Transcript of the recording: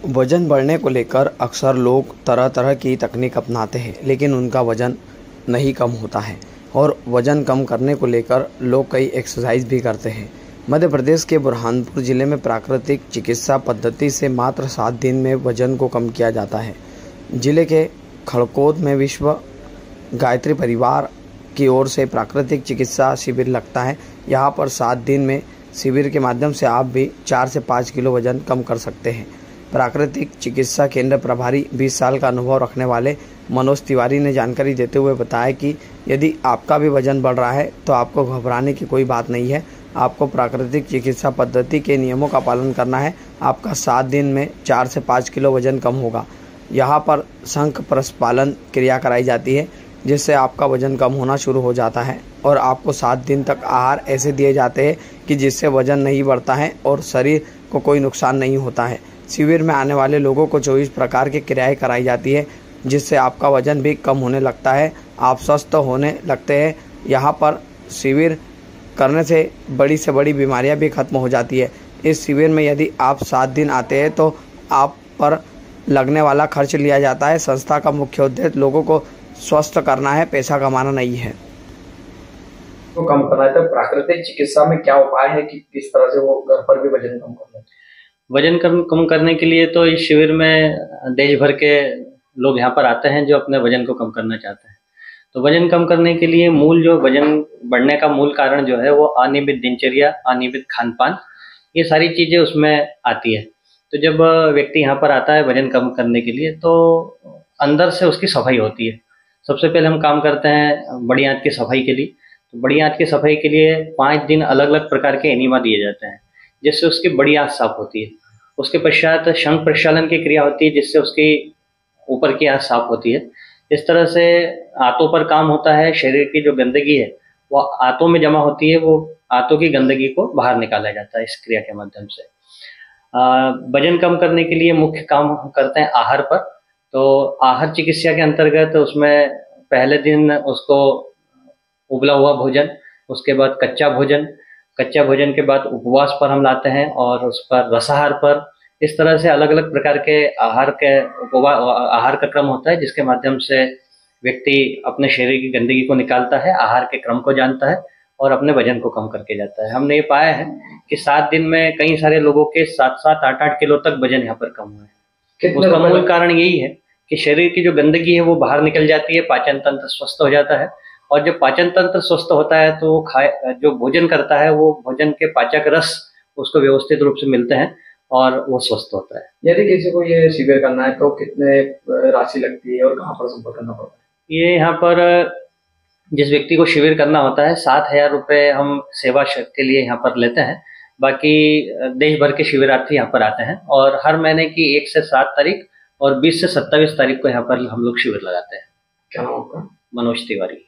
वजन बढ़ने को लेकर अक्सर लोग तरह तरह की तकनीक अपनाते हैं, लेकिन उनका वजन नहीं कम होता है। और वजन कम करने को लेकर लोग कई एक्सरसाइज भी करते हैं। मध्य प्रदेश के बुरहानपुर जिले में प्राकृतिक चिकित्सा पद्धति से मात्र 7 दिन में वजन को कम किया जाता है। जिले के खड़कोद में विश्व गायत्री परिवार की ओर से प्राकृतिक चिकित्सा शिविर लगता है। यहाँ पर 7 दिन में शिविर के माध्यम से आप भी 4 से 5 किलो वजन कम कर सकते हैं। प्राकृतिक चिकित्सा केंद्र प्रभारी 20 साल का अनुभव रखने वाले मनोज तिवारी ने जानकारी देते हुए बताया कि यदि आपका भी वजन बढ़ रहा है तो आपको घबराने की कोई बात नहीं है। आपको प्राकृतिक चिकित्सा पद्धति के नियमों का पालन करना है। आपका 7 दिन में 4 से 5 किलो वजन कम होगा। यहाँ पर शंख प्रस्पालन क्रिया कराई जाती है, जिससे आपका वजन कम होना शुरू हो जाता है और आपको 7 दिन तक आहार ऐसे दिए जाते हैं कि जिससे वजन नहीं बढ़ता है और शरीर को कोई नुकसान नहीं होता है। शिविर में आने वाले लोगों को 24 प्रकार की क्रियाएं कराई जाती है, जिससे आपका वजन भी कम होने लगता है, आप स्वस्थ होने लगते हैं। यहाँ पर शिविर करने से बड़ी बीमारियां भी खत्म हो जाती है। इस शिविर में यदि आप 7 दिन आते हैं तो आप पर लगने वाला खर्च लिया जाता है। संस्था का मुख्य उद्देश्य लोगों को स्वस्थ करना है, पैसा कमाना नहीं है। तो कम करना है तो प्राकृतिक चिकित्सा में क्या उपाय है कि किस तरह से वो घर पर भी वजन कम कर लें? वजन कम करने के लिए तो इस शिविर में देश भर के लोग यहाँ पर आते हैं जो अपने वजन को कम करना चाहते हैं। तो वजन कम करने के लिए वजन बढ़ने का मूल कारण जो है वो अनियमित दिनचर्या, अनियमित खान पान, ये सारी चीजें उसमें आती है। तो जब व्यक्ति यहाँ पर आता है वजन कम करने के लिए तो अंदर से उसकी सफाई होती है। सबसे पहले हम काम करते हैं बड़ी आंत की सफाई के लिए। तो बड़ी आंत की सफाई के लिए 5 दिन अलग अलग प्रकार के एनिमा दिए जाते हैं, जिससे उसकी बड़ी आंत साफ होती है। उसके पश्चात शंख प्रक्षालन की क्रिया होती है, जिससे उसकी ऊपर की आंत साफ होती है। इस तरह से आंतों पर काम होता है। शरीर की जो गंदगी है वो आंतों में जमा होती है, वो आंतों की गंदगी को बाहर निकाला जाता है इस क्रिया के माध्यम से। वजन कम करने के लिए मुख्य काम हम करते हैं आहार पर। तो आहार चिकित्सा के अंतर्गत उसमें पहले दिन उसको उबला हुआ भोजन, उसके बाद कच्चा भोजन के बाद उपवास पर हम लाते हैं और उस पर रसाहार पर। इस तरह से अलग अलग प्रकार के आहार का क्रम होता है, जिसके माध्यम से व्यक्ति अपने शरीर की गंदगी को निकालता है, आहार के क्रम को जानता है और अपने वजन को कम करके जाता है। हमने ये पाया है कि 7 दिन में कई सारे लोगों के 7-7, 8-8 किलो तक वजन यहाँ पर कम हुआ है। उसका मूल कारण यही है कि शरीर की जो गंदगी है वो बाहर निकल जाती है, पाचन तंत्र स्वस्थ हो जाता है। और जब पाचन तंत्र स्वस्थ होता है तो जो भोजन करता है वो भोजन के पाचक रस उसको व्यवस्थित रूप से मिलते हैं और वो स्वस्थ होता है। यदि किसी को ये शिविर करना है तो कितने राशि लगती है और कहाँ पर संपर्क करना पड़ता है? ये यहाँ पर जिस व्यक्ति को शिविर करना होता है 7,000 रुपये हम सेवा के लिए यहाँ पर लेते हैं। बाकी देश भर के शिविरार्थी यहाँ पर आते हैं और हर महीने की 1 से 7 तारीख और 20 से 27 तारीख को यहाँ पर हम लोग शिविर लगाते हैं। क्या नाम आपका? मनोज तिवारी।